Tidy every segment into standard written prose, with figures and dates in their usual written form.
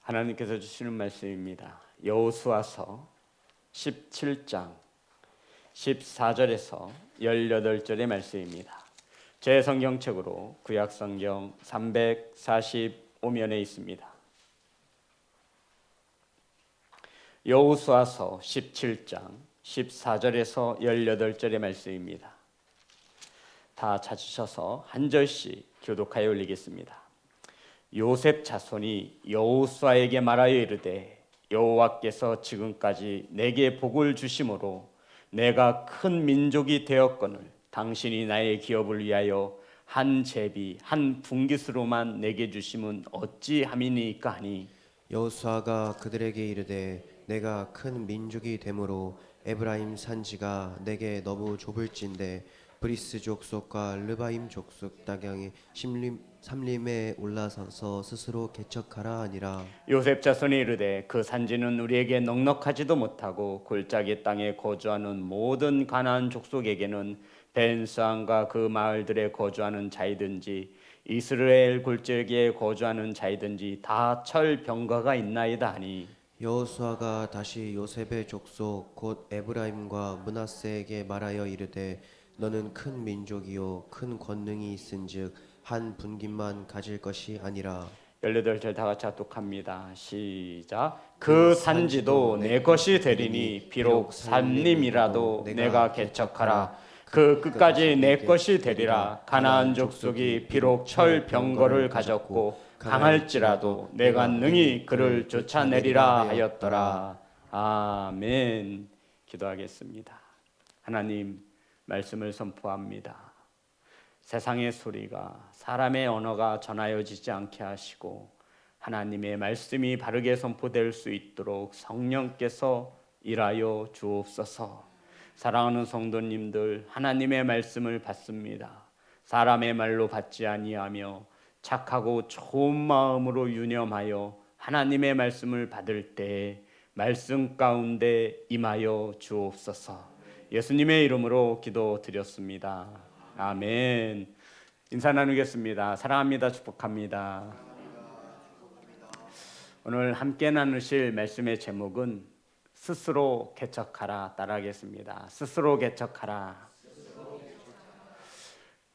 하나님께서 주시는 말씀입니다. 여호수아서 17장 14절에서 18절의 말씀입니다. 제 성경책으로 구약성경 345면에 있습니다. 여호수아서 17장 14절에서 18절의 말씀입니다. 다 찾으셔서 한 절씩 교독하여 올리겠습니다. 요셉 자손이 여호수아에게 말하여 이르되 여호와께서 지금까지 내게 복을 주심으로 내가 큰 민족이 되었거늘 당신이 나의 기업을 위하여 한 제비 한 분깃으로만 내게 주심은 어찌함이니까 하니 여호수아가 그들에게 이르되 내가 큰 민족이 되므로 에브라임 산지가 내게 너무 좁을진대 브리스 족속과 르바임 족속 땅의 삼림에 올라서서 스스로 개척하라 하니라. 요셉 자손이 이르되 그 산지는 우리에게 넉넉하지도 못하고 골짜기 땅에 거주하는 모든 가나안 족속에게는 벤스안과 그 마을들에 거주하는 자이든지 이스라엘 골짜기에 거주하는 자이든지 다 철병거가 있나이다 하니 여호수아가 다시 요셉의 족속 곧 에브라임과 므낫세에게 말하여 이르되 너는 큰 민족이요 큰 권능이 있은즉 한 분깃만 가질 것이 아니라. 18절 다 같이 합독합니다. 시작. 그 산지도 내 것이 되리니 비록 산림이라도 내가 개척하라. 그 끝까지 내 것이 되리라. 가나안 족속이 비록 철병거를 가졌고 강할지라도 내가 능히 그를 쫓아내리라 하였더라. 아멘. 기도하겠습니다. 하나님 말씀을 선포합니다. 세상의 소리가 사람의 언어가 전하여지지 않게 하시고 하나님의 말씀이 바르게 선포될 수 있도록 성령께서 일하여 주옵소서. 사랑하는 성도님들, 하나님의 말씀을 받습니다. 사람의 말로 받지 아니하며 착하고 좋은 마음으로 유념하여 하나님의 말씀을 받을 때 말씀 가운데 임하여 주옵소서. 예수님의 이름으로 기도드렸습니다. 아멘. 인사 나누겠습니다. 사랑합니다. 축복합니다. 오늘 함께 나누실 말씀의 제목은 스스로 개척하라. 따라하겠습니다. 스스로 개척하라.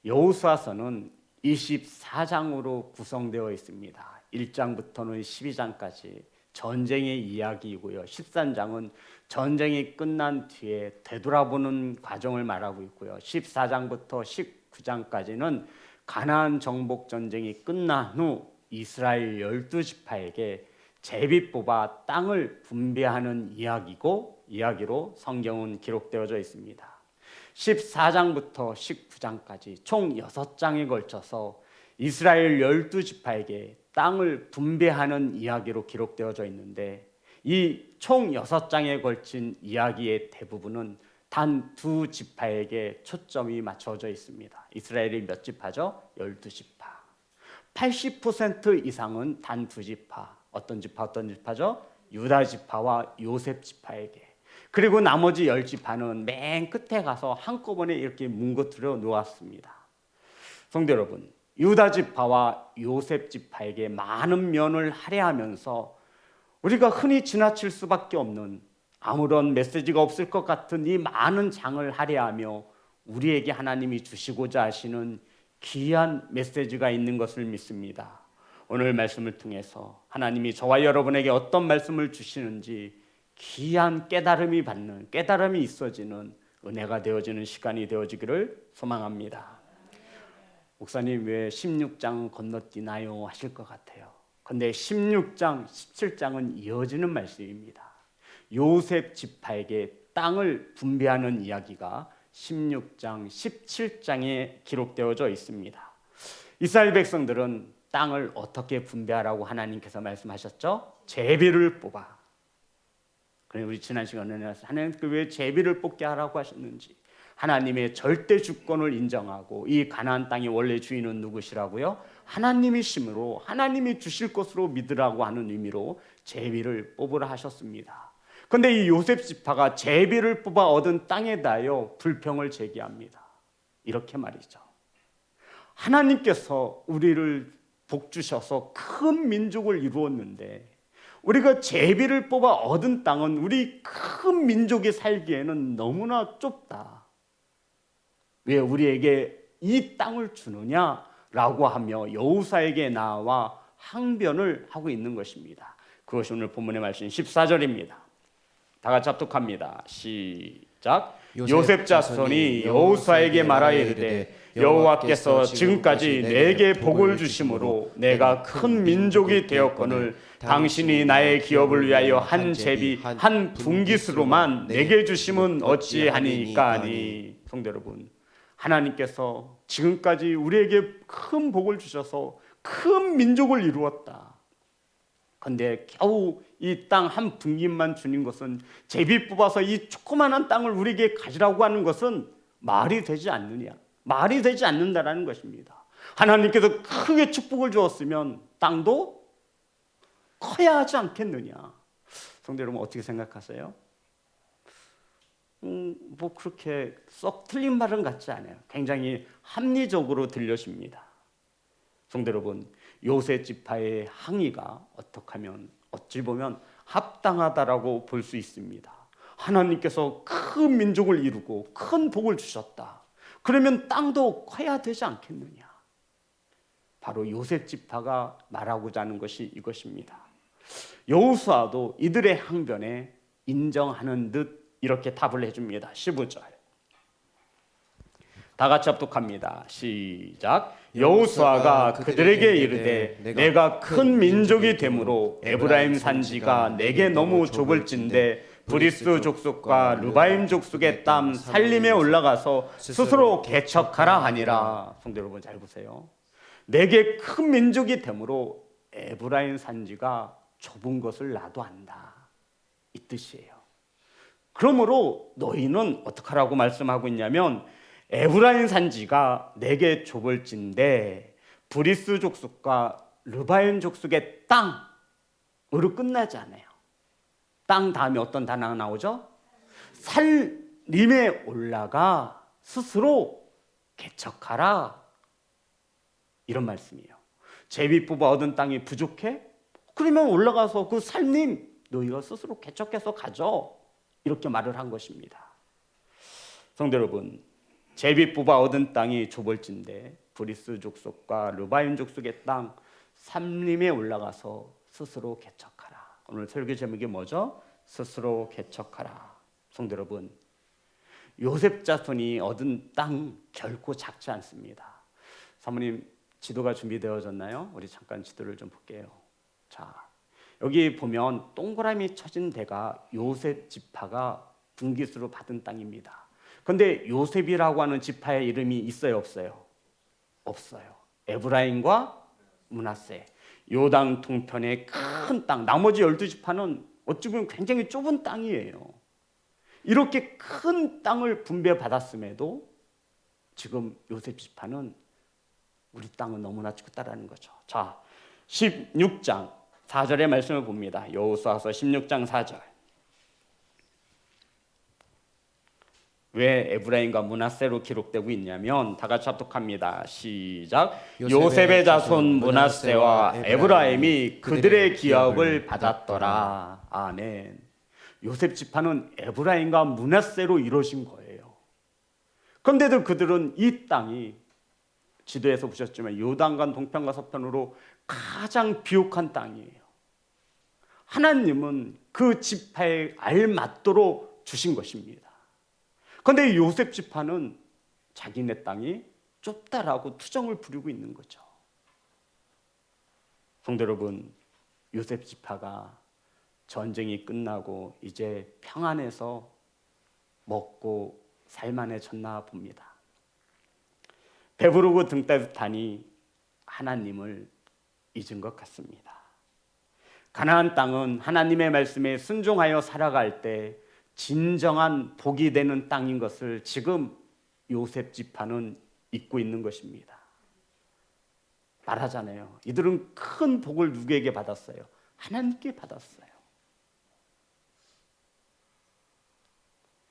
여호수아서는 24장으로 구성되어 있습니다. 1장부터는 12장까지 전쟁의 이야기이고요. 13장은 전쟁이 끝난 뒤에 되돌아보는 과정을 말하고 있고요. 14장부터 19장까지는 가나안 정복 전쟁이 끝난 후 이스라엘 12지파에게 제비 뽑아 땅을 분배하는 이야기로 성경은 기록되어져 있습니다. 14장부터 19장까지 총 6장에 걸쳐서 이스라엘 12지파에게 땅을 분배하는 이야기로 기록되어져 있는데 이 총 6장에 걸친 이야기의 대부분은 단 2지파에게 초점이 맞춰져 있습니다. 이스라엘이 몇 지파죠? 12지파. 80% 이상은 단 2지파. 어떤 지파죠? 유다 지파와 요셉 지파에게. 그리고 나머지 10지파는 맨 끝에 가서 한꺼번에 이렇게 뭉거뜨려 놓았습니다. 성도 여러분, 유다 지파와 요셉 지파에게 많은 면을 할애하면서 우리가 흔히 지나칠 수밖에 없는 아무런 메시지가 없을 것 같은 이 많은 장을 할애하며 우리에게 하나님이 주시고자 하시는 귀한 메시지가 있는 것을 믿습니다. 오늘 말씀을 통해서 하나님이 저와 여러분에게 어떤 말씀을 주시는지 귀한 깨달음이 있어지는 은혜가 되어지는 시간이 되어지기를 소망합니다. 목사님 왜 16장 건너뛰나요? 하실 것 같아요. 그런데 16장, 17장은 이어지는 말씀입니다. 요셉 지파에게 땅을 분배하는 이야기가 16장, 17장에 기록되어져 있습니다. 이스라엘 백성들은 땅을 어떻게 분배하라고 하나님께서 말씀하셨죠? 제비를 뽑아. 그래 우리 지난 시간에 하나님께서 왜 제비를 뽑게 하라고 하셨는지 하나님의 절대 주권을 인정하고 이 가나안 땅의 원래 주인은 누구시라고요? 하나님이심으로 하나님이 주실 것으로 믿으라고 하는 의미로 제비를 뽑으라 하셨습니다. 그런데 이 요셉 지파가 제비를 뽑아 얻은 땅에 대하여 불평을 제기합니다. 이렇게 말이죠. 하나님께서 우리를 복 주셔서 큰 민족을 이루었는데 우리가 제비를 뽑아 얻은 땅은 우리 큰 민족이 살기에는 너무나 좁다. 왜 우리에게 이 땅을 주느냐라고 하며 여호사에게 나와 항변을 하고 있는 것입니다. 그것이 오늘 본문의 말씀 14절입니다. 다 같이 합독합니다. 시작. 요셉 자손이 여호사에게 말하여 이르되 여호와께서 지금까지 내게 복을 주심으로 내가 큰 민족이 되었거늘 당신이 나의 기업을 위하여 한 제비 한 분깃으로만 내게 주심은 어찌하니까 하니. 성도 여러분, 하나님께서 지금까지 우리에게 큰 복을 주셔서 큰 민족을 이루었다. 그런데 겨우 이 땅 한 분깃만 주는 것은, 제비 뽑아서 이 조그마한 땅을 우리에게 가지라고 하는 것은 말이 되지 않느냐, 말이 되지 않는다라는 것입니다. 하나님께서 크게 축복을 주었으면 땅도 커야 하지 않겠느냐. 성도 여러분, 어떻게 생각하세요? 뭐 그렇게 썩 틀린 말은 같지 않아요. 굉장히 합리적으로 들려집니다. 성도 여러분, 요셉 지파의 항의가 어찌 보면 합당하다라고 볼 수 있습니다. 하나님께서 큰 민족을 이루고 큰 복을 주셨다. 그러면 땅도 커야 되지 않겠느냐. 바로 요셉 지파가 말하고자 하는 것이 이것입니다. 여호수아도 이들의 항변에 인정하는 듯 이렇게 답을 해줍니다. 15절 다 같이 합독합니다. 시작. 여호수아가 그들에게 이르되 내가 큰 민족이 되므로 에브라임 산지가 내게 너무 좁을진대 브리스 족속과 르바임 족속의 땅 살림에 올라가서 스스로 개척하라 하니라. 성도 여러분, 잘 보세요. 내게 큰 민족이 되므로 에브라임 산지가 좁은 것을 나도 안다, 이 뜻이에요. 그러므로 너희는 어떡하라고 말씀하고 있냐면, 에브라임 산지가 내게 좁을진데 브리스 족속과 르바임 족속의 땅으로 끝나지 않아요. 땅 다음에 어떤 단어가 나오죠? 살림에 올라가 스스로 개척하라, 이런 말씀이에요. 제비 뽑아 얻은 땅이 부족해? 그러면 올라가서 그 살림 너희가 스스로 개척해서 가져, 이렇게 말을 한 것입니다. 성도 여러분, 제비 뽑아 얻은 땅이 좁을진데 브리스 족속과 르바임 족속의 땅 살림에 올라가서 스스로 개척하라. 오늘 설교 제목이 뭐죠? 스스로 개척하라. 성도 여러분, 요셉 자손이 얻은 땅 결코 작지 않습니다. 사모님, 지도가 준비되어졌나요? 우리 잠깐 지도를 좀 볼게요. 자, 여기 보면 동그라미 쳐진 데가 요셉 지파가 분깃으로 받은 땅입니다. 그런데 요셉이라고 하는 지파의 이름이 있어요, 없어요? 없어요. 에브라임과 므낫세, 요단 동편의 큰 땅, 나머지 12지파는 어찌 보면 굉장히 좁은 땅이에요. 이렇게 큰 땅을 분배받았음에도 지금 요셉 지파는 우리 땅은 너무나 작다라는 거죠. 자, 16장 4절의 말씀을 봅니다. 여호수아서 16장 4절. 왜 에브라임과 므낫세로 기록되고 있냐면, 다 같이 합독합니다. 시작. 요셉의 자손 므낫세와 에브라임이 그들의 기업을 받았더라. 아멘. 요셉 지파는 에브라임과 므낫세로 이루어진 거예요. 그런데도 그들은 이 땅이, 지도에서 보셨지만 요단강 동편과 서편으로 가장 비옥한 땅이에요. 하나님은 그 지파에 알맞도록 주신 것입니다. 그런데 요셉 지파는 자기네 땅이 좁다라고 투정을 부리고 있는 거죠. 성도 여러분, 요셉 지파가 전쟁이 끝나고 이제 평안해서 먹고 살만해졌나 봅니다. 배부르고 등 따뜻하니 하나님을 잊은 것 같습니다. 가나안 땅은 하나님의 말씀에 순종하여 살아갈 때 진정한 복이 되는 땅인 것을 지금 요셉 지파는 잊고 있는 것입니다. 말하잖아요. 이들은 큰 복을 누구에게 받았어요? 하나님께 받았어요.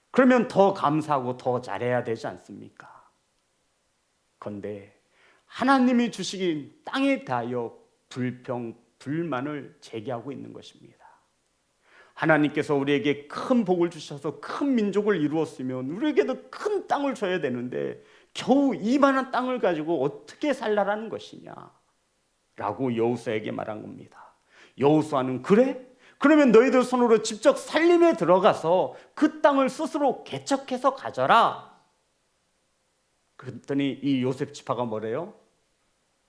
그러면 더 감사하고 더 잘해야 되지 않습니까? 그런데 하나님이 주시긴 땅에 대하여 불평, 불만을 제기하고 있는 것입니다. 하나님께서 우리에게 큰 복을 주셔서 큰 민족을 이루었으면 우리에게도 큰 땅을 줘야 되는데 겨우 이만한 땅을 가지고 어떻게 살라라는 것이냐 라고 여호수아에게 말한 겁니다. 여호수아는 그래? 그러면 너희들 손으로 직접 살림에 들어가서 그 땅을 스스로 개척해서 가져라. 그랬더니 이 요셉 지파가 뭐래요?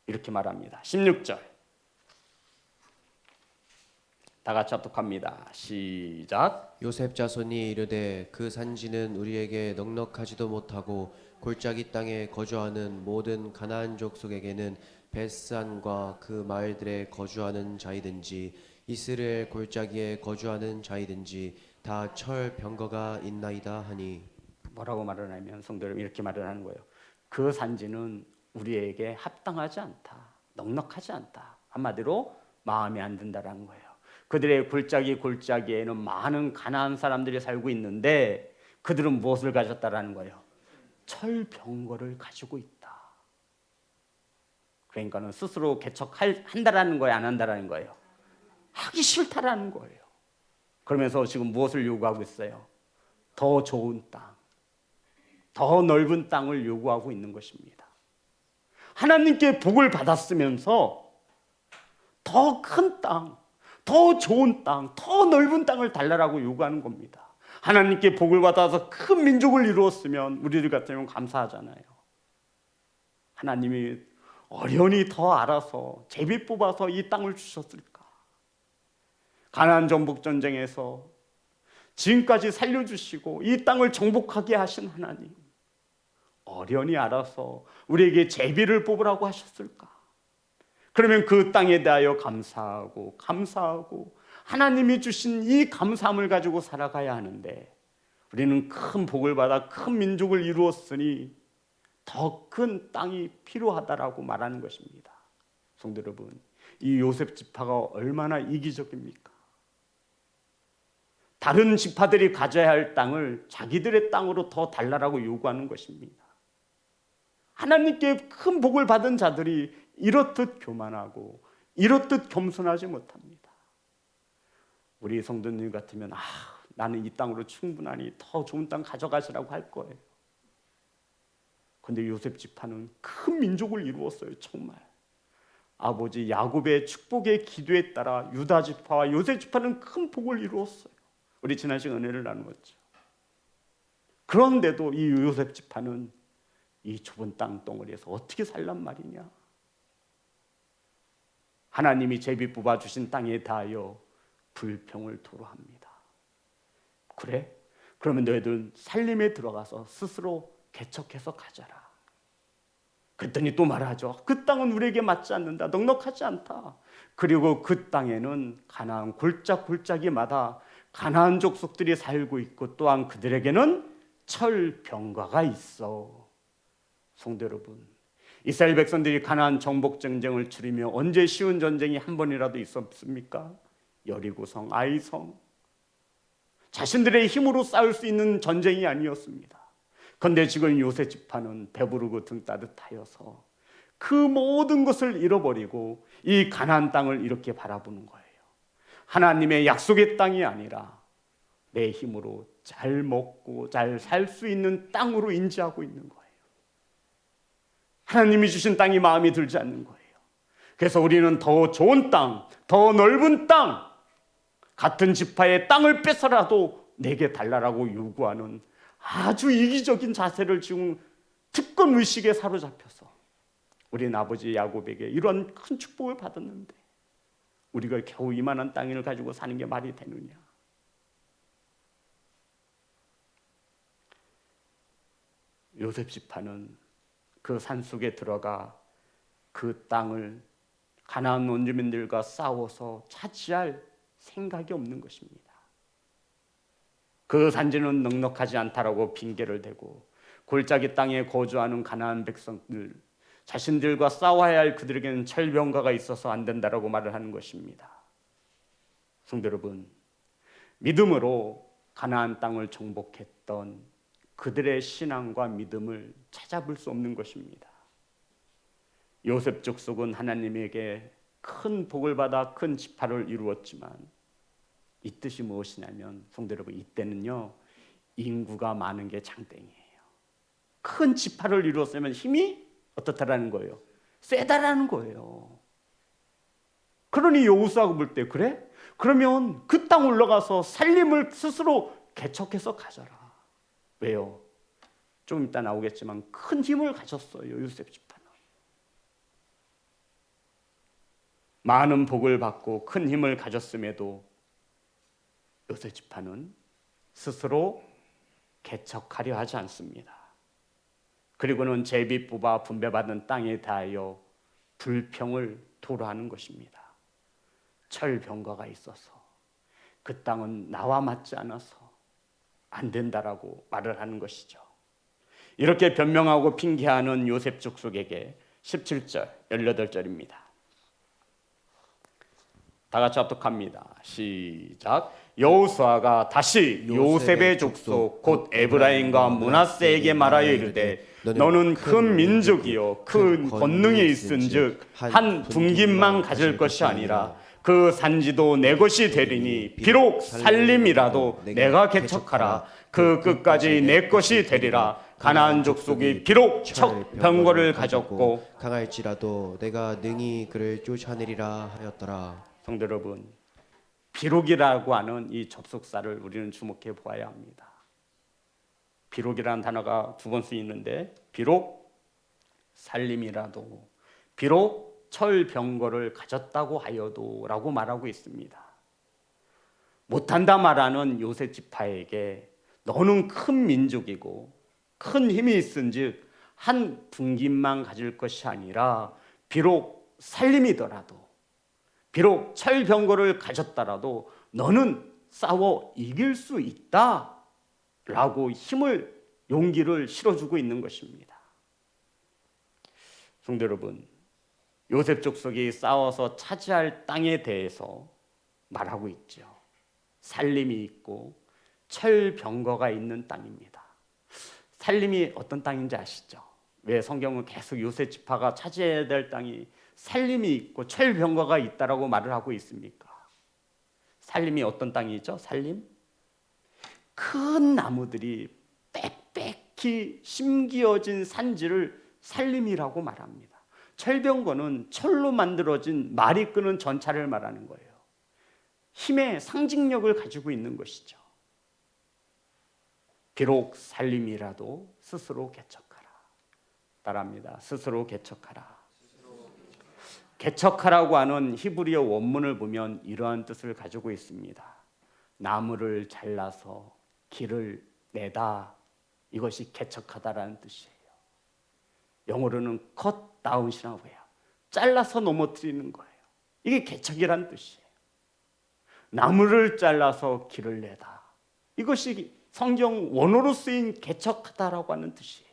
이렇게 말합니다. 16절 다 같이 합독합니다. 시작. 요셉 자손이 이르되 그 산지는 우리에게 넉넉하지도 못하고 골짜기 땅에 거주하는 모든 가나안 족속에게는 벳산과 그 마을들에 거주하는 자이든지 이스라엘 골짜기에 거주하는 자이든지 다 철 병거가 있나이다 하니. 뭐라고 말을 하면 성도 여러분 이렇게 말을 하는 거예요. 그 산지는 우리에게 합당하지 않다. 넉넉하지 않다. 한마디로 마음에 안 든다라는 거예요. 그들의 골짜기에는 많은 가나안 사람들이 살고 있는데 그들은 무엇을 가졌다라는 거예요? 철병거를 가지고 있다. 그러니까는 스스로 개척한다라는 거예요, 안 한다라는 거예요? 하기 싫다라는 거예요. 그러면서 지금 무엇을 요구하고 있어요? 더 좋은 땅, 더 넓은 땅을 요구하고 있는 것입니다. 하나님께 복을 받았으면서 더 큰 땅, 더 좋은 땅, 더 넓은 땅을 달라라고 요구하는 겁니다. 하나님께 복을 받아서 큰 민족을 이루었으면 우리들 같으면 감사하잖아요. 하나님이 어련히 더 알아서 제비 뽑아서 이 땅을 주셨을까? 가나안 정복 전쟁에서 지금까지 살려주시고 이 땅을 정복하게 하신 하나님, 어련히 알아서 우리에게 제비를 뽑으라고 하셨을까? 그러면 그 땅에 대하여 감사하고 하나님이 주신 이 감사함을 가지고 살아가야 하는데 우리는 큰 복을 받아 큰 민족을 이루었으니 더 큰 땅이 필요하다라고 말하는 것입니다. 성도 여러분, 이 요셉 지파가 얼마나 이기적입니까? 다른 지파들이 가져야 할 땅을 자기들의 땅으로 더 달라라고 요구하는 것입니다. 하나님께 큰 복을 받은 자들이 이렇듯 교만하고 이렇듯 겸손하지 못합니다. 우리 성도님 같으면 나는 이 땅으로 충분하니 더 좋은 땅 가져가시라고 할 거예요. 그런데 요셉 지파는 큰 민족을 이루었어요. 정말 아버지 야곱의 축복의 기도에 따라 유다 지파와 요셉 지파는 큰 복을 이루었어요. 우리 지난 시간 은혜를 나누었죠. 그런데도 이 요셉 지파는 이 좁은 땅덩어리에서 어떻게 살란 말이냐? 하나님이 제비 뽑아 주신 땅에 대하여 불평을 토로합니다. 그래? 그러면 너희들 살림에 들어가서 스스로 개척해서 가져라. 그랬더니 또 말하죠. 그 땅은 우리에게 맞지 않는다. 넉넉하지 않다. 그리고 그 땅에는 가나안 골짜기마다 가나안 족속들이 살고 있고 또한 그들에게는 철병과가 있어. 성도 여러분, 이스라엘 백성들이 가나안 정복 전쟁을 치르며 언제 쉬운 전쟁이 한 번이라도 있었습니까? 여리고성, 아이성, 자신들의 힘으로 싸울 수 있는 전쟁이 아니었습니다. 그런데 지금 요셉 지파는 배부르고 등 따뜻하여서 그 모든 것을 잃어버리고 이 가나안 땅을 이렇게 바라보는 거예요. 하나님의 약속의 땅이 아니라 내 힘으로 잘 먹고 잘 살 수 있는 땅으로 인지하고 있는 거예요. 하나님이 주신 땅이 마음에 들지 않는 거예요. 그래서 우리는 더 좋은 땅, 더 넓은 땅, 같은 지파의 땅을 뺏어라도 내게 달라라고 요구하는 아주 이기적인 자세를 지금 특권 의식에 사로잡혀서 우리는 아버지 야곱에게 이런 큰 축복을 받았는데 우리가 겨우 이만한 땅을 가지고 사는 게 말이 되느냐? 요셉 지파는 그 산속에 들어가 그 땅을 가나안 원주민들과 싸워서 차지할 생각이 없는 것입니다. 그 산지는 넉넉하지 않다라고 핑계를 대고 골짜기 땅에 거주하는 가나안 백성들 자신들과 싸워야 할 그들에게는 철병가가 있어서 안 된다라고 말을 하는 것입니다. 성도 여러분, 믿음으로 가나안 땅을 정복했던 그들의 신앙과 믿음을 찾아볼 수 없는 것입니다. 요셉 족속은 하나님에게 큰 복을 받아 큰 지파를 이루었지만 이 뜻이 무엇이냐면 성도 여러분, 이때는요 인구가 많은 게 장땡이에요. 큰 지파를 이루었으면 힘이 어떻다라는 거예요? 세다라는 거예요. 그러니 여호수아가 볼 때 그래? 그러면 그 땅 올라가서 살림을 스스로 개척해서 가져라. 왜요? 좀 이따 나오겠지만 큰 힘을 가졌어요. 요셉 지파는. 많은 복을 받고 큰 힘을 가졌음에도 요셉 지파는 스스로 개척하려 하지 않습니다. 그리고는 제비 뽑아 분배받은 땅에 대하여 불평을 토로하는 것입니다. 철병가가 있어서 그 땅은 나와 맞지 않아서 안 된다라고 말을 하는 것이죠. 이렇게 변명하고 핑계하는 요셉 족속에게 17절, 18절입니다. 다 같이 합독합니다. 시작. 여호수아가 다시 요셉의 족속 곧 에브라임과 므낫세에게 말하여 이르되 너는 큰 민족이요 큰 권능이 있은즉 한 분깃만 가질 것이 아니라 그 산지도 내 것이 되리니 비록 살림이라도 내가 개척하라 그 끝까지 내 것이 되리라. 가나안 족속이 비록 척병거를 가졌고 강할지라도 내가 능히 그를 쫓아내리라 하였더라. 성도 여러분, 비록이라고 하는 이 접속사를 우리는 주목해 보아야 합니다. 비록이라는 단어가 두 번 쓰이는데 비록 살림이라도 비록 철병거를 가졌다고 하여도 라고 말하고 있습니다. 못한다 말하는 요셉 지파에게 너는 큰 민족이고 큰 힘이 있은즉 한 분깃만 가질 것이 아니라 비록 살림이더라도 비록 철병거를 가졌더라도 너는 싸워 이길 수 있다 라고 힘을 용기를 실어주고 있는 것입니다. 성도 여러분, 요셉 족속이 싸워서 차지할 땅에 대해서 말하고 있죠. 살림이 있고 철병거가 있는 땅입니다. 살림이 어떤 땅인지 아시죠? 왜 성경은 계속 요셉 지파가 차지해야 될 땅이 살림이 있고 철병거가 있다라고 말을 하고 있습니까? 살림이 어떤 땅이죠? 살림? 큰 나무들이 빽빽히 심기어진 산지를 살림이라고 말합니다. 철병거는 철로 만들어진 말이 끄는 전차를 말하는 거예요. 힘의 상징력을 가지고 있는 것이죠. 비록 살림이라도 스스로 개척하라. 따라합니다. 스스로 개척하라. 개척하라고 하는 히브리어 원문을 보면 이러한 뜻을 가지고 있습니다. 나무를 잘라서 길을 내다. 이것이 개척하다라는 뜻이에요. 영어로는 cut down이라고 해요. 잘라서 넘어뜨리는 거예요. 이게 개척이라는 뜻이에요. 나무를 잘라서 길을 내다. 이것이 성경 원어로 쓰인 개척하다라고 하는 뜻이에요.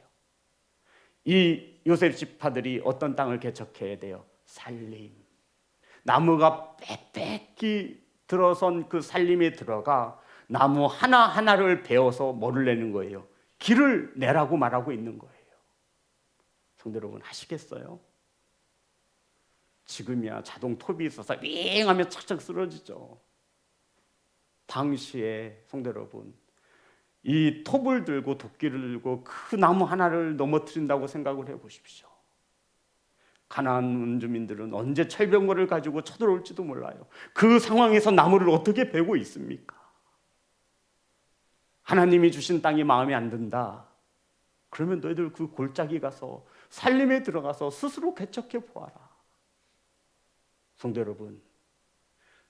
이 요셉 지파들이 어떤 땅을 개척해야 돼요? 살림. 나무가 빽빽히 들어선 그 살림에 들어가 나무 하나하나를 베어서 뭐를 내는 거예요? 길을 내라고 말하고 있는 거예요. 성도 여러분, 하시겠어요? 지금이야 자동 톱이 있어서 윙 하면 착착 쓰러지죠. 당시에 성도 여러분, 이 톱을 들고 도끼를 들고 그 나무 하나를 넘어뜨린다고 생각을 해보십시오. 가나안 원주민들은 언제 철병거를 가지고 쳐들어올지도 몰라요. 그 상황에서 나무를 어떻게 베고 있습니까? 하나님이 주신 땅이 마음에 안 든다. 그러면 너희들 그 골짜기 가서 살림에 들어가서 스스로 개척해 보아라. 성도 여러분,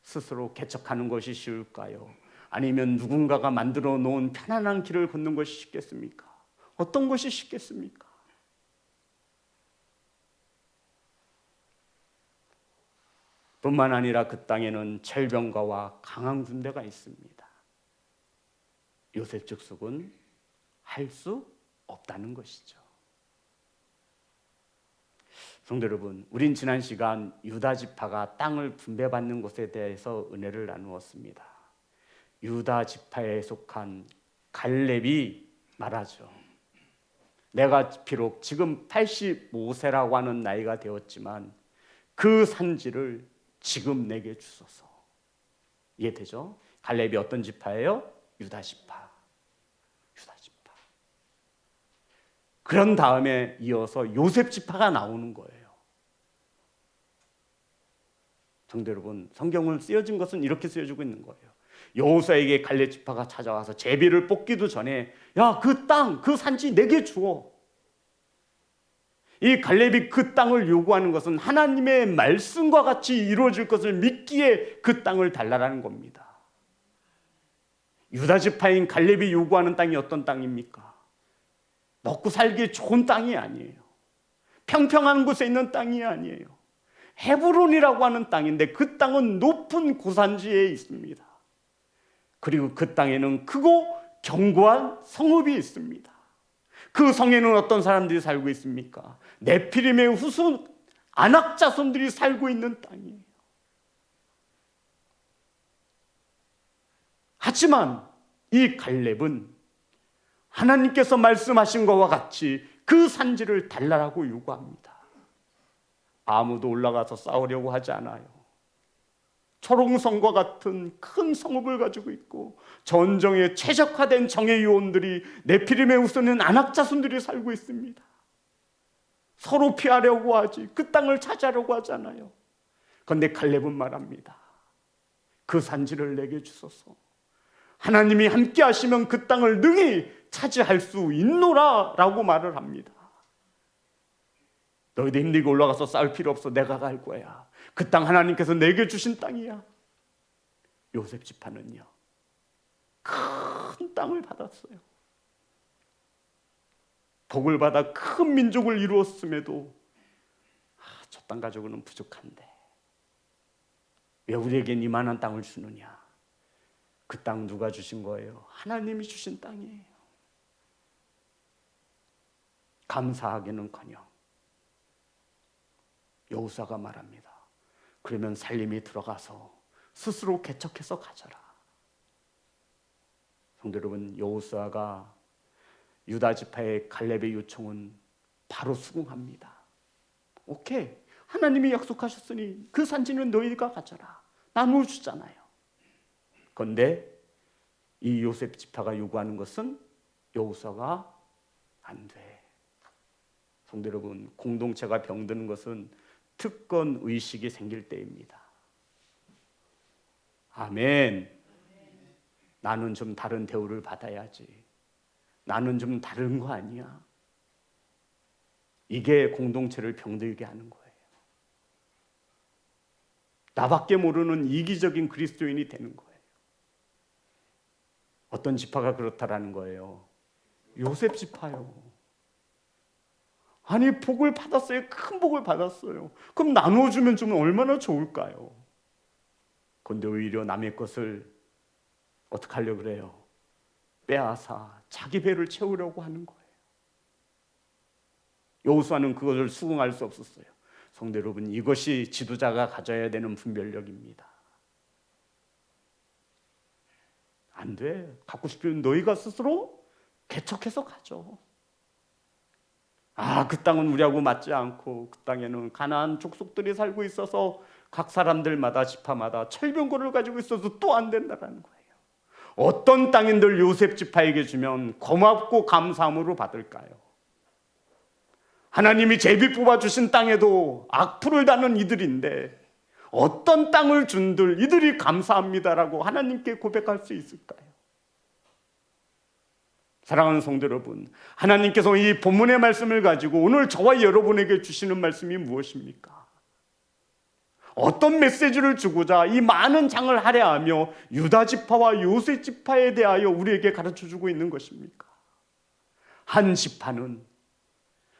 스스로 개척하는 것이 쉬울까요? 아니면 누군가가 만들어 놓은 편안한 길을 걷는 것이 쉽겠습니까? 어떤 것이 쉽겠습니까? 뿐만 아니라 그 땅에는 철병가와 강한 군대가 있습니다. 요셉 족속은 할 수 없다는 것이죠. 성도 여러분, 우린 지난 시간 유다 지파가 땅을 분배받는 것에 대해서 은혜를 나누었습니다. 유다 지파에 속한 갈렙이 말하죠. 내가 비록 지금 85세라고 하는 나이가 되었지만 그 산지를 지금 내게 주소서. 이해되죠? 갈렙이 어떤 지파예요? 유다 지파. 유다 지파. 그런 다음에 이어서 요셉 지파가 나오는 거예요. 성도 여러분, 성경을 쓰여진 것은 이렇게 쓰여지고 있는 거예요. 여호수아에게 갈렙 지파가 찾아와서 제비를 뽑기도 전에 야, 그 땅, 그 산지 내게 주어. 이 갈렙이 그 땅을 요구하는 것은 하나님의 말씀과 같이 이루어질 것을 믿기에 그 땅을 달라라는 겁니다. 유다 지파인 갈렙이 요구하는 땅이 어떤 땅입니까? 먹고 살기 좋은 땅이 아니에요. 평평한 곳에 있는 땅이 아니에요. 헤브론이라고 하는 땅인데 그 땅은 높은 고산지에 있습니다. 그리고 그 땅에는 크고 견고한 성읍이 있습니다. 그 성에는 어떤 사람들이 살고 있습니까? 네피림의 후손 아낙 자손들이 살고 있는 땅이에요. 하지만 이 갈렙은 하나님께서 말씀하신 것과 같이 그 산지를 달라라고 요구합니다. 아무도 올라가서 싸우려고 하지 않아요. 초롱성과 같은 큰 성읍을 가지고 있고 전쟁에 최적화된 정예 요원들이 네피림의 후손인 아낙 자손들이 살고 있습니다. 서로 피하려고 하지 그 땅을 차지하려고 하잖아요. 그런데 갈렙은 말합니다. 그 산지를 내게 주소서. 하나님이 함께 하시면 그 땅을 능히 차지할 수 있노라 라고 말을 합니다. 너희들 힘들게 올라가서 싸울 필요 없어. 내가 갈 거야. 그 땅 하나님께서 내게 주신 땅이야. 요셉 지파는요, 큰 땅을 받았어요. 복을 받아 큰 민족을 이루었음에도 저 땅 가지고는 부족한데 왜 우리에겐 이만한 땅을 주느냐? 그 땅 누가 주신 거예요? 하나님이 주신 땅이에요. 감사하기는커녕 여호수아가 말합니다. 그러면 살림이 들어가서 스스로 개척해서 가져라. 성도 여러분, 여호수아가 유다 지파의 갈렙의 요청은 바로 수긍합니다. 오케이, 하나님이 약속하셨으니 그 산지는 너희가 가져라. 나누어 주잖아요. 그런데 이 요셉 지파가 요구하는 것은 여호수아가 안 돼. 성도 여러분, 공동체가 병드는 것은 특권 의식이 생길 때입니다. 아멘. 나는 좀 다른 대우를 받아야지. 나는 좀 다른 거 아니야. 이게 공동체를 병들게 하는 거예요. 나밖에 모르는 이기적인 그리스도인이 되는 거예요. 어떤 지파가 그렇다라는 거예요. 요셉 지파요. 아니, 복을 받았어요. 큰 복을 받았어요. 그럼 나누어주면 좀 얼마나 좋을까요? 그런데 오히려 남의 것을 어떻게 하려고 그래요? 빼앗아 자기 배를 채우려고 하는 거예요. 여호수아는 그것을 수긍할 수 없었어요. 성도 여러분, 이것이 지도자가 가져야 되는 분별력입니다. 안 돼. 갖고 싶으면 너희가 스스로 개척해서 가져. 그 땅은 우리하고 맞지 않고 그 땅에는 가나안 족속들이 살고 있어서 각 사람들마다 지파마다 철병거를 가지고 있어서 또 안 된다는 거예요. 어떤 땅인들 요셉 지파에게 주면 고맙고 감사함으로 받을까요? 하나님이 제비 뽑아주신 땅에도 악플을 다는 이들인데 어떤 땅을 준들 이들이 감사합니다라고 하나님께 고백할 수 있을까요? 사랑하는 성도 여러분, 하나님께서 이 본문의 말씀을 가지고 오늘 저와 여러분에게 주시는 말씀이 무엇입니까? 어떤 메시지를 주고자 이 많은 장을 할애하며 유다 지파와 요셉 지파에 대하여 우리에게 가르쳐주고 있는 것입니까? 한 지파는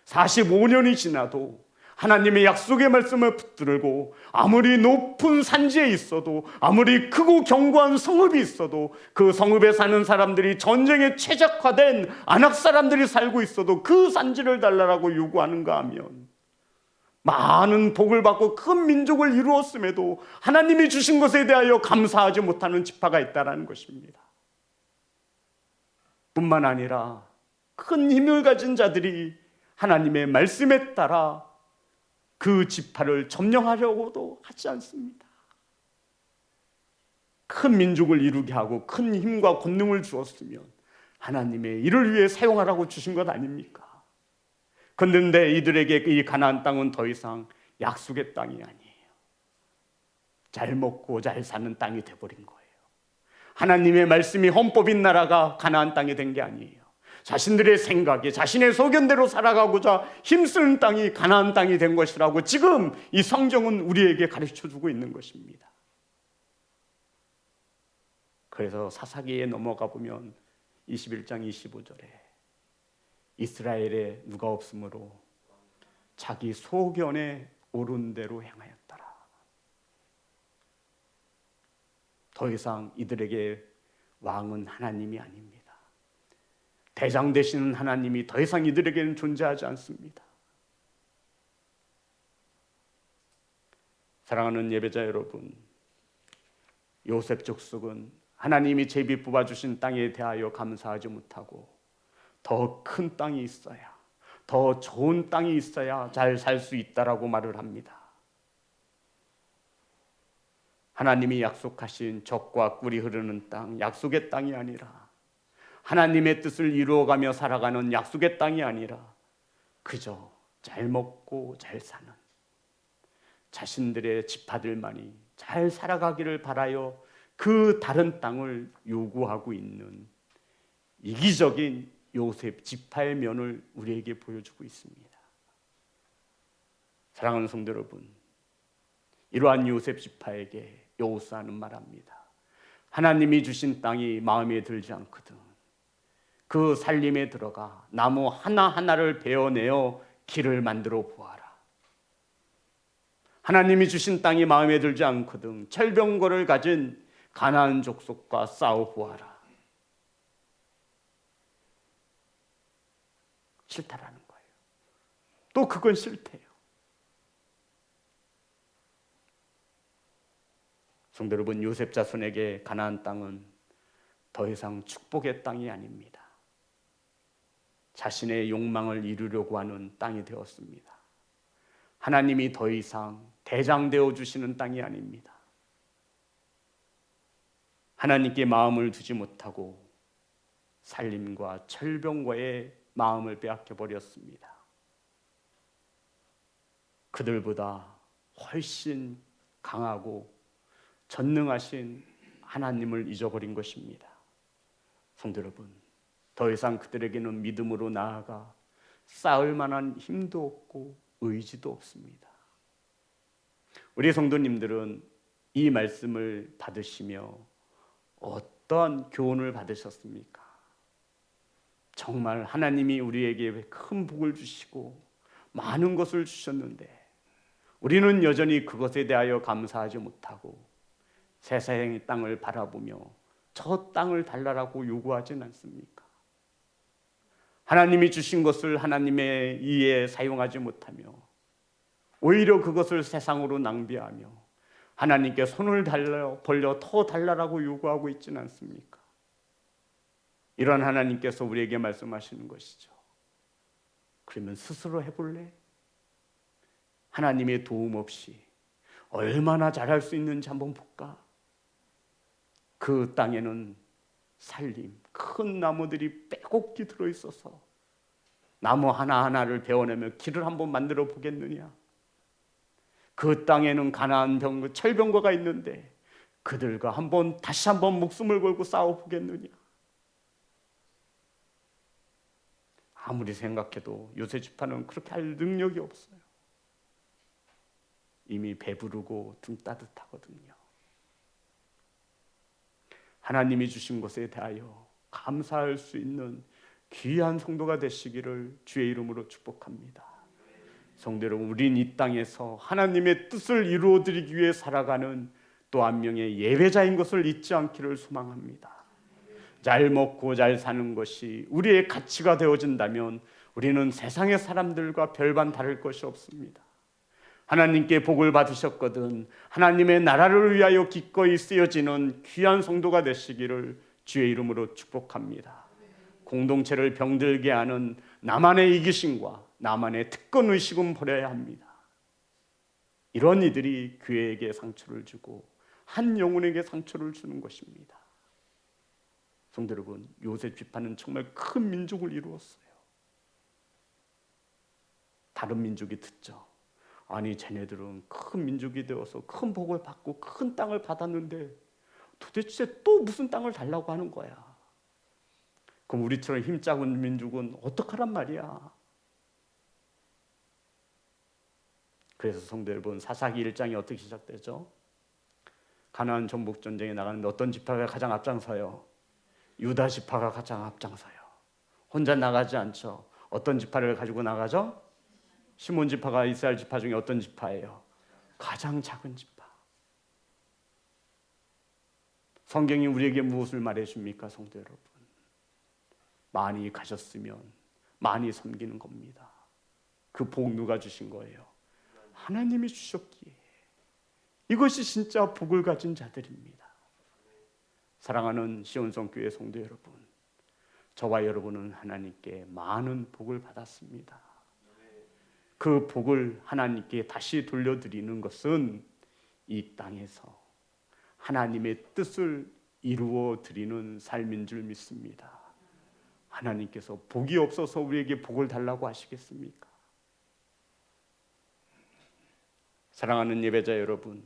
45년이 지나도 하나님의 약속의 말씀을 붙들고 아무리 높은 산지에 있어도 아무리 크고 견고한 성읍이 있어도 그 성읍에 사는 사람들이 전쟁에 최적화된 아낙 사람들이 살고 있어도 그 산지를 달라라고 요구하는가 하면 많은 복을 받고 큰 민족을 이루었음에도 하나님이 주신 것에 대하여 감사하지 못하는 지파가 있다는 것입니다. 뿐만 아니라 큰 힘을 가진 자들이 하나님의 말씀에 따라 그 지파를 점령하려고도 하지 않습니다. 큰 민족을 이루게 하고 큰 힘과 권능을 주었으면 하나님의 일을 위해 사용하라고 주신 것 아닙니까? 그런데 이들에게 이 가나안 땅은 더 이상 약속의 땅이 아니에요. 잘 먹고 잘 사는 땅이 돼버린 거예요. 하나님의 말씀이 헌법인 나라가 가나안 땅이 된 게 아니에요. 자신들의 생각에 자신의 소견대로 살아가고자 힘쓰는 땅이 가나안 땅이 된 것이라고 지금 이 성경은 우리에게 가르쳐주고 있는 것입니다. 그래서 사사기에 넘어가 보면 21장 25절에 이스라엘에 누가 없으므로 자기 소견에 옳은 대로 행하였더라. 더 이상 이들에게 왕은 하나님이 아닙니다. 대장 되시는 하나님이 더 이상 이들에게는 존재하지 않습니다. 사랑하는 예배자 여러분, 요셉 족속은 하나님이 제비 뽑아주신 땅에 대하여 감사하지 못하고 더 큰 땅이 있어야, 더 좋은 땅이 있어야 잘 살 수 있다라고 말을 합니다. 하나님이 약속하신 젖과 꿀이 흐르는 땅, 약속의 땅이 아니라 하나님의 뜻을 이루어가며 살아가는 약속의 땅이 아니라 그저 잘 먹고 잘 사는 자신들의 지파들만이 잘 살아가기를 바라여 그 다른 땅을 요구하고 있는 이기적인 요셉 지파의 면을 우리에게 보여주고 있습니다. 사랑하는 성도 여러분, 이러한 요셉 지파에게 여호수아는 말합니다. 하나님이 주신 땅이 마음에 들지 않거든 그 살림에 들어가 나무 하나하나를 베어내어 길을 만들어 보아라. 하나님이 주신 땅이 마음에 들지 않거든 철병거를 가진 가나안 족속과 싸워 보아라. 싫다라는 거예요. 또 그건 싫대요. 성도 여러분, 요셉 자손에게 가나안 땅은 더 이상 축복의 땅이 아닙니다. 자신의 욕망을 이루려고 하는 땅이 되었습니다. 하나님이 더 이상 대장되어 주시는 땅이 아닙니다. 하나님께 마음을 두지 못하고 살림과 철병과의 마음을 빼앗겨 버렸습니다. 그들보다 훨씬 강하고 전능하신 하나님을 잊어버린 것입니다. 성도 여러분, 더 이상 그들에게는 믿음으로 나아가 싸울 만한 힘도 없고 의지도 없습니다. 우리 성도님들은 이 말씀을 받으시며 어떤 교훈을 받으셨습니까? 정말 하나님이 우리에게 큰 복을 주시고 많은 것을 주셨는데 우리는 여전히 그것에 대하여 감사하지 못하고 세상의 땅을 바라보며 저 땅을 달라라고 요구하진 않습니까? 하나님이 주신 것을 하나님의 이에 사용하지 못하며 오히려 그것을 세상으로 낭비하며 하나님께 손을 벌려 더 달라라고 요구하고 있지는 않습니까? 이런 하나님께서 우리에게 말씀하시는 것이죠. 그러면 스스로 해볼래? 하나님의 도움 없이 얼마나 잘할 수 있는지 한번 볼까? 그 땅에는 살림, 큰 나무들이 빼곡히 들어있어서 나무 하나하나를 베어내며 길을 한번 만들어 보겠느냐? 그 땅에는 가나안 철병거가 있는데 그들과 다시 한번 목숨을 걸고 싸워보겠느냐? 아무리 생각해도 요셉 지파는 그렇게 할 능력이 없어요. 이미 배부르고 등 따뜻하거든요. 하나님이 주신 것에 대하여 감사할 수 있는 귀한 성도가 되시기를 주의 이름으로 축복합니다. 성도 여러분, 우린 이 땅에서 하나님의 뜻을 이루어드리기 위해 살아가는 또 한 명의 예배자인 것을 잊지 않기를 소망합니다. 잘 먹고 잘 사는 것이 우리의 가치가 되어진다면 우리는 세상의 사람들과 별반 다를 것이 없습니다. 하나님께 복을 받으셨거든 하나님의 나라를 위하여 기꺼이 쓰여지는 귀한 성도가 되시기를 주의 이름으로 축복합니다. 공동체를 병들게 하는 나만의 이기심과 나만의 특권의식은 버려야 합니다. 이런 이들이 교회에게 상처를 주고 한 영혼에게 상처를 주는 것입니다. 성도 여러분, 요셉 지파는 정말 큰 민족을 이루었어요. 다른 민족이 듣죠. 아니 쟤네들은 큰 민족이 되어서 큰 복을 받고 큰 땅을 받았는데 도대체 또 무슨 땅을 달라고 하는 거야. 그럼 우리처럼 힘 작은 민족은 어떡하란 말이야. 그래서 성도 여러분, 사사기 1장이 어떻게 시작되죠? 가나안 정복 전쟁에 나가는데 어떤 지파가 가장 앞장서요? 유다 지파가 가장 앞장서요. 혼자 나가지 않죠. 어떤 지파를 가지고 나가죠? 시몬 지파가 이스라엘 지파 중에 어떤 지파예요? 가장 작은 지파. 성경이 우리에게 무엇을 말해줍니까, 성도 여러분? 많이 가졌으면 많이 섬기는 겁니다. 그 복 누가 주신 거예요? 하나님이 주셨기에. 이것이 진짜 복을 가진 자들입니다. 사랑하는 시온성 교회 성도 여러분, 저와 여러분은 하나님께 많은 복을 받았습니다. 그 복을 하나님께 다시 돌려드리는 것은 이 땅에서 하나님의 뜻을 이루어 드리는 삶인 줄 믿습니다. 하나님께서 복이 없어서 우리에게 복을 달라고 하시겠습니까? 사랑하는 예배자 여러분,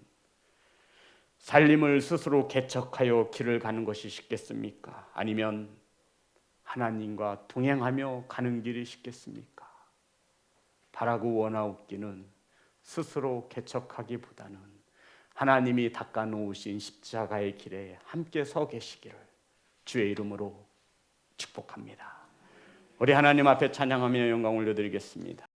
살림을 스스로 개척하여 길을 가는 것이 쉽겠습니까? 아니면 하나님과 동행하며 가는 길이 쉽겠습니까? 바라고 원하옵기는 스스로 개척하기보다는 하나님이 닦아놓으신 십자가의 길에 함께 서 계시기를 주의 이름으로 축복합니다. 우리 하나님 앞에 찬양하며 영광 올려드리겠습니다.